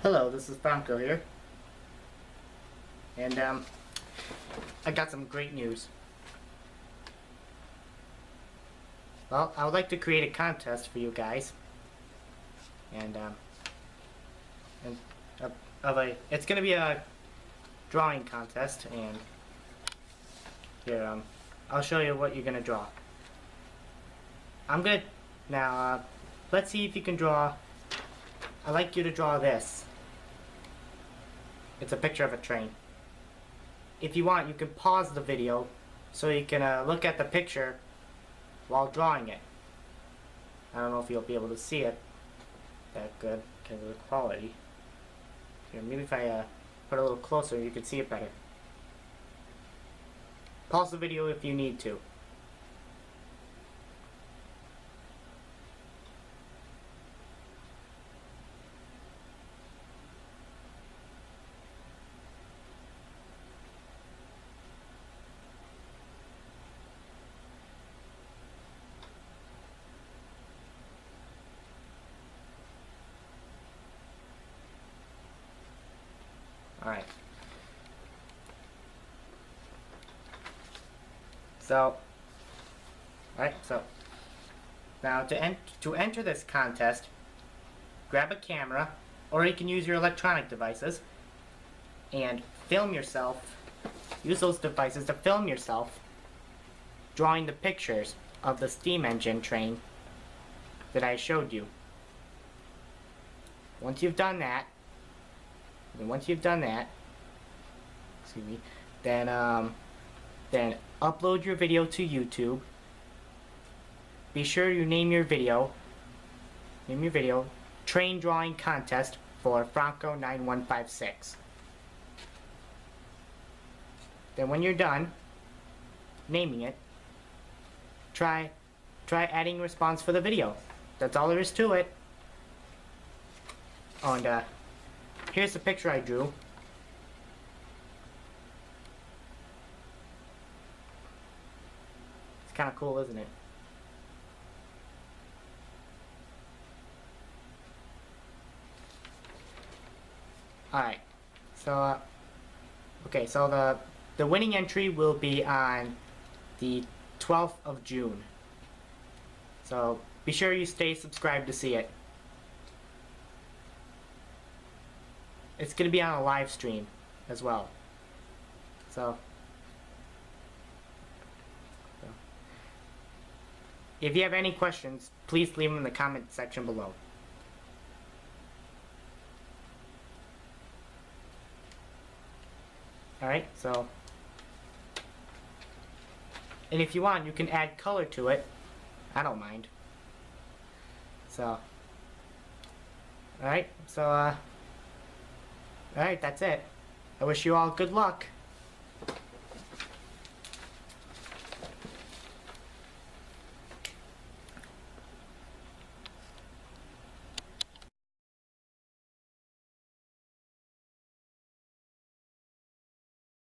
Hello, this is Franco here, and I got some great news. Well, I would like to create a contest for you guys, and it's gonna be a drawing contest, and here I'll show you what you're gonna draw. Now let's see if you can draw. I'd like you to draw this. It's a picture of a train. If you want, you can pause the video so you can look at the picture while drawing it. I don't know if you'll be able to see it that good because of the quality. Here, maybe if I put it a little closer, you can see it better. Pause the video if you need to. Alright. So now to enter this contest, grab a camera, or you can use your electronic devices and film yourself. Use those devices to film yourself drawing the pictures of the steam engine train that I showed you. Once you've done that, excuse me, then upload your video to YouTube. Be sure you name your video Train Drawing Contest for Franco 9156. Then when you're done naming it, try adding response for the video. That's all there is to it. Oh, and here's the picture I drew. It's kind of cool, isn't it? Alright, so okay, so the winning entry will be on the 12th of June. So be sure you stay subscribed to see it. It's going to be on a live stream as well. So if you have any questions, please leave them in the comment section below. Alright, so, and if you want, you can add color to it. I don't mind. So, alright, so, alright, that's it. I wish you all good luck.